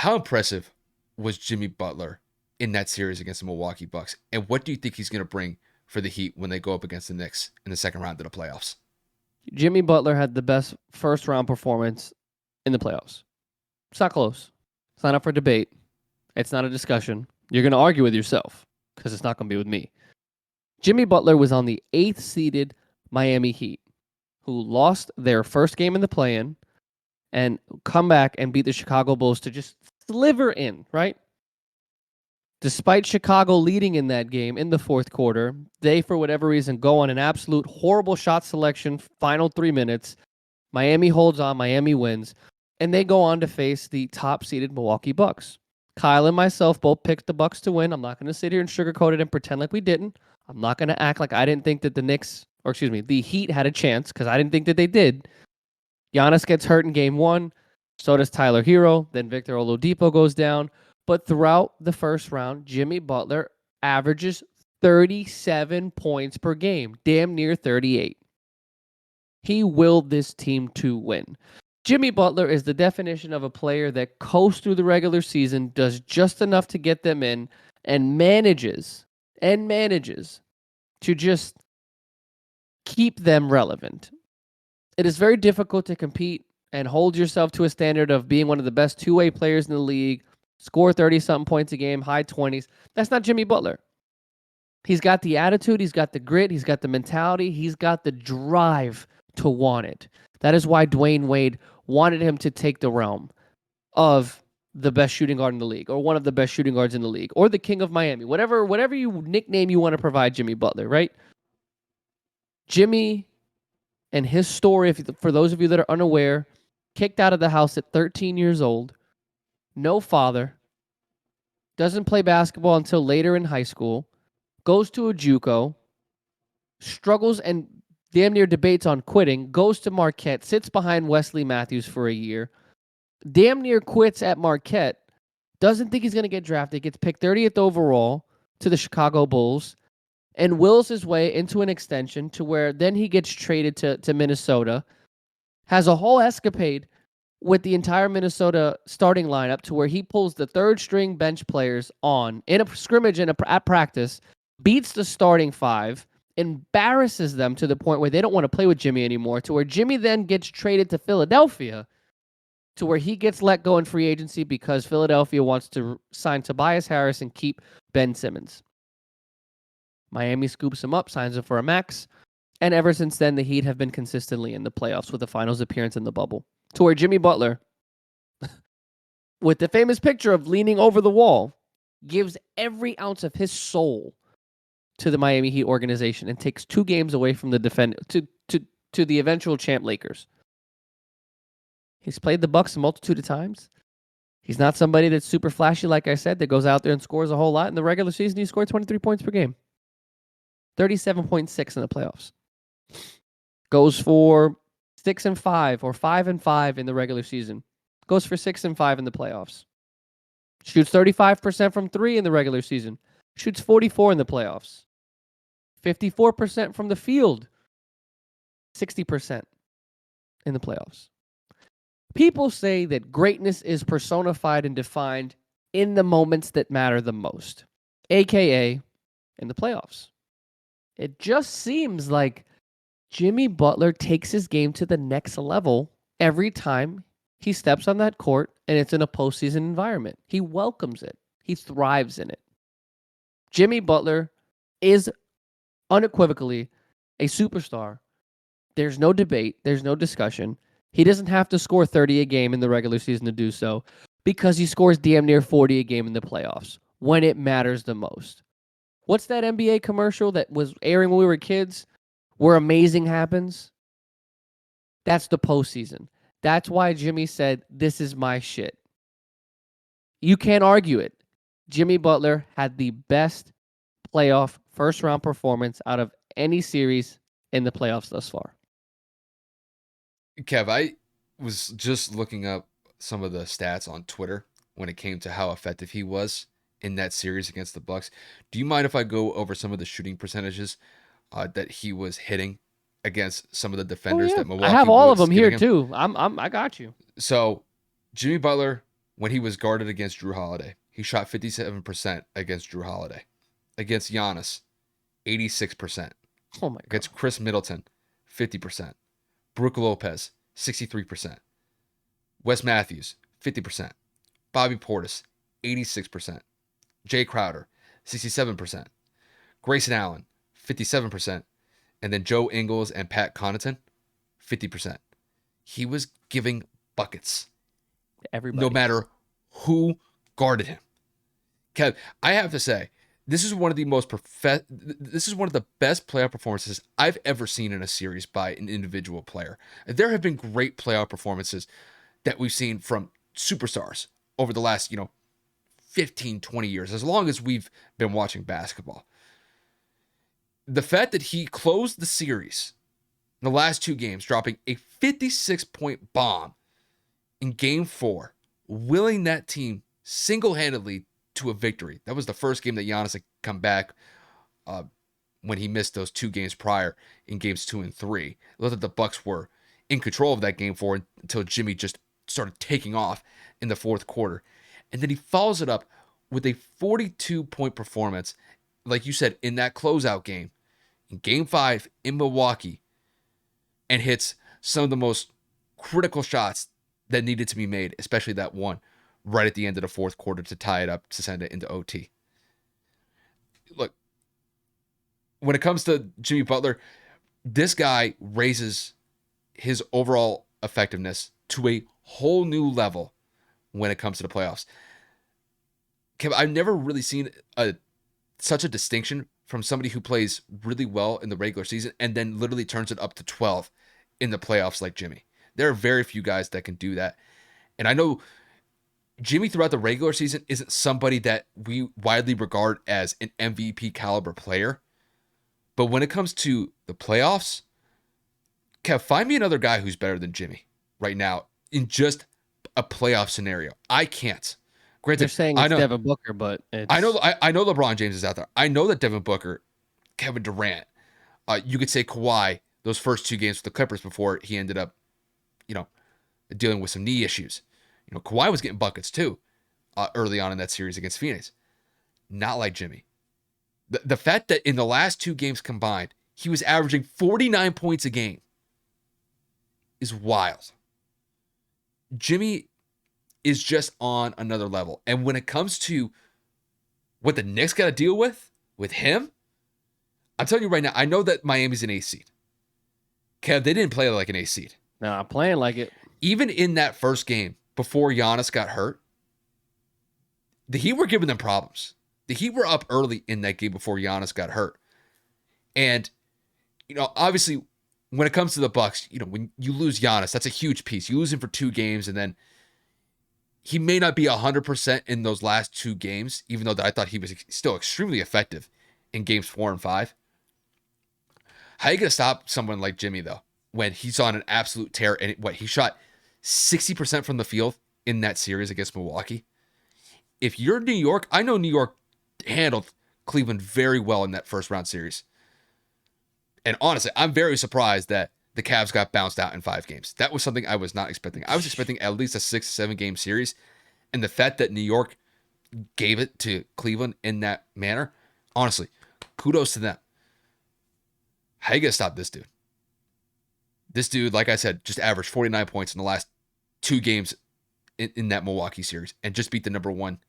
How impressive was Jimmy Butler in that series against the Milwaukee Bucks? And what do you think he's going to bring for the Heat when they go up against the Knicks in the second round of the playoffs? Jimmy Butler had the best first round performance in the playoffs. It's not close. It's not up for debate. It's not a discussion. You're going to argue with yourself because it's not going to be with me. Jimmy Butler was on the 8th seeded Miami Heat, who lost their first game in the play-in and come back and beat the Chicago Bulls to just sliver in, right? Despite Chicago leading in that game in the fourth quarter, they, for whatever reason, go on an absolute horrible shot selection, final 3 minutes. Miami holds on, Miami wins, and they go on to face the top-seeded Milwaukee Bucks. Kyle and myself both picked the Bucks to win. I'm not going to sit here and sugarcoat it and pretend like we didn't. I'm not going to act like I didn't think that the Heat had a chance, because I didn't think that they did. Giannis gets hurt in game 1. So does Tyler Hero. Then Victor Oladipo goes down. But throughout the first round, Jimmy Butler averages 37 points per game, damn near 38. He willed this team to win. Jimmy Butler is the definition of a player that coasts through the regular season, does just enough to get them in, and manages to just keep them relevant. It is very difficult to compete and hold yourself to a standard of being one of the best two-way players in the league, score 30-something points a game, high 20s. That's not Jimmy Butler. He's got the attitude, he's got the grit, he's got the mentality, he's got the drive to want it. That is why Dwayne Wade wanted him to take the realm of the best shooting guard in the league, or one of the best shooting guards in the league, or the King of Miami, whatever you nickname you want to provide Jimmy Butler, right? Jimmy and his story, for those of you that are unaware, kicked out of the house at 13 years old, no father, doesn't play basketball until later in high school, goes to a JUCO, struggles and damn near debates on quitting, goes to Marquette, sits behind Wesley Matthews for a year, damn near quits at Marquette, doesn't think he's going to get drafted, gets picked 30th overall to the Chicago Bulls, and wills his way into an extension to where then he gets traded to Minnesota, has a whole escapade with the entire Minnesota starting lineup to where he pulls the third-string bench players on in a scrimmage and at practice, beats the starting five, embarrasses them to the point where they don't want to play with Jimmy anymore, to where Jimmy then gets traded to Philadelphia, to where he gets let go in free agency because Philadelphia wants to sign Tobias Harris and keep Ben Simmons. Miami scoops him up, signs him for a max, and ever since then, the Heat have been consistently in the playoffs with a finals appearance in the bubble. To where Jimmy Butler, with the famous picture of leaning over the wall, gives every ounce of his soul to the Miami Heat organization and takes 2 games away from the to the eventual champ Lakers. He's played the Bucks a multitude of times. He's not somebody that's super flashy, like I said, that goes out there and scores a whole lot. In the regular season, he scored 23 points per game. 37.6 in the playoffs. Goes for 6-5 or 5-5 in the regular season. Goes for 6-5 in the playoffs. Shoots 35% from 3 in the regular season. Shoots 44 in the playoffs. 54% from the field. 60% in the playoffs. People say that greatness is personified and defined in the moments that matter the most, aka in the playoffs. It just seems like Jimmy Butler takes his game to the next level every time he steps on that court and it's in a postseason environment. He welcomes it. He thrives in it. Jimmy Butler is unequivocally a superstar. There's no debate. There's no discussion. He doesn't have to score 30 a game in the regular season to do so because he scores damn near 40 a game in the playoffs when it matters the most. What's that NBA commercial that was airing when we were kids where amazing happens? That's the postseason. That's why Jimmy said, "This is my shit." You can't argue it. Jimmy Butler had the best playoff first-round performance out of any series in the playoffs thus far. Kev, I was just looking up some of the stats on Twitter when it came to how effective he was in that series against the Bucks. Do you mind if I go over some of the shooting percentages that he was hitting against some of the defenders that Milwaukee I have all of was them here giving him? too. I got you. So, Jimmy Butler when he was guarded against Drew Holiday. He shot 57% against Drew Holiday. Against Giannis, 86%. Oh my god. Against Chris Middleton, 50%. Brook Lopez, 63%. Wes Matthews, 50%. Bobby Portis, 86%. Jay Crowder, 67%. Grayson Allen, 57%. And then Joe Ingles and Pat Connaughton, 50%. He was giving buckets no Everybody. matter who guarded him. Kev, I have to say, this is one of the this is one of the best playoff performances I've ever seen in a series by an individual player. There have been great playoff performances that we've seen from superstars over the last, 15, 20 years, as long as we've been watching basketball. The fact that he closed the series in the last two games, dropping a 56-point bomb in game 4, willing that team single-handedly to a victory. That was the first game that Giannis had come back when he missed those 2 games prior in games 2 and 3. It looked like the Bucks were in control of that game 4 until Jimmy just started taking off in the fourth quarter. And then he follows it up with a 42-point performance, like you said, in that closeout game, in game 5 in Milwaukee, and hits some of the most critical shots that needed to be made, especially that one right at the end of the fourth quarter to tie it up to send it into OT. Look, when it comes to Jimmy Butler, this guy raises his overall effectiveness to a whole new level when it comes to the playoffs. Kevin, I've never really seen such a distinction from somebody who plays really well in the regular season and then literally turns it up to 12 in the playoffs like Jimmy. There are very few guys that can do that. And I know Jimmy throughout the regular season isn't somebody that we widely regard as an MVP caliber player. But when it comes to the playoffs, Kev, find me another guy who's better than Jimmy right now in just a playoff scenario. I can't. You're Granted, saying I it's know, Devin Booker, but I know, it's I know LeBron James is out there. I know that Devin Booker, Kevin Durant, you could say Kawhi, those first 2 games with the Clippers before he ended up, you know, dealing with some knee issues. Kawhi was getting buckets too early on in that series against Phoenix. Not like Jimmy. The fact that in the last 2 games combined, he was averaging 49 points a game is wild. Jimmy is just on another level. And when it comes to what the Knicks got to deal with him, I'm telling you right now, I know that Miami's an A seed. Kev, they didn't play like an A seed. no, I'm playing like it. Even in that first game, before Giannis got hurt, the Heat were giving them problems. The Heat were up early in that game before Giannis got hurt. And, obviously, when it comes to the Bucks, when you lose Giannis, that's a huge piece. You lose him for 2 games, and then he may not be 100% in those last 2 games, even though I thought he was still extremely effective in games 4 and 5. How are you going to stop someone like Jimmy, though, when he's on an absolute tear? And he shot 60% from the field in that series against Milwaukee? If you're New York, I know New York handled Cleveland very well in that first round series. And honestly, I'm very surprised that the Cavs got bounced out in 5 games. That was something I was not expecting. I was expecting at least a 6-7 game series. And the fact that New York gave it to Cleveland in that manner, honestly, kudos to them. How you going to stop this dude? This dude, like I said, just averaged 49 points in the last 2 games in that Milwaukee series and just beat the number 1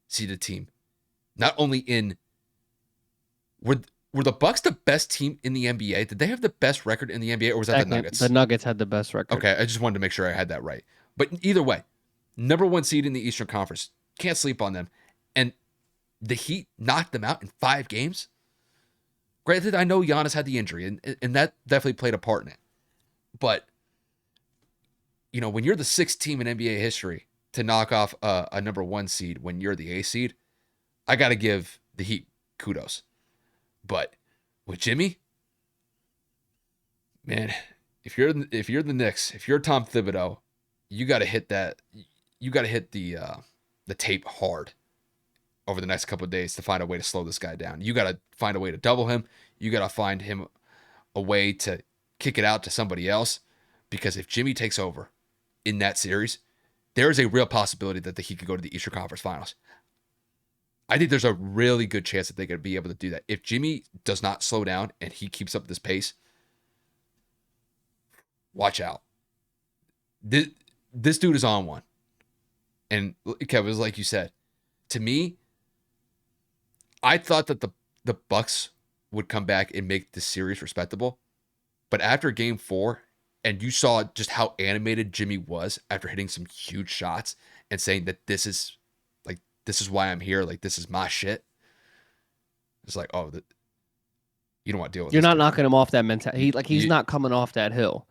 seeded team. Not only in were the Bucks the best team in the NBA? Did they have the best record in the NBA, or was that the Nuggets? The Nuggets had the best record. Okay, I just wanted to make sure I had that right. But either way, number 1 seed in the Eastern Conference. Can't sleep on them. And the Heat knocked them out in 5 games. Granted, I know Giannis had the injury, and that definitely played a part in it. But, when you're the 6th team in NBA history to knock off a number 1 seed when you're the A seed, I got to give the Heat kudos. But with Jimmy, man, if you're the Knicks, if you're Tom Thibodeau, you got to hit that. You got to hit the tape hard over the next couple of days to find a way to slow this guy down. You got to find a way to double him. You got to find him a way to kick it out to somebody else, because if Jimmy takes over in that series, there is a real possibility that he could go to the Eastern Conference Finals. I think there's a really good chance that they're going to be able to do that. If Jimmy does not slow down and he keeps up this pace, watch out. This dude is on one. And Kevin, it was like you said, to me, I thought that the Bucks would come back and make this series respectable. But after game 4, and you saw just how animated Jimmy was after hitting some huge shots and saying that this is why I'm here, like this is my shit. It's like, oh, you don't want to deal with You're this not dude. knocking him off that mentality. You, He's you, not coming off that hill.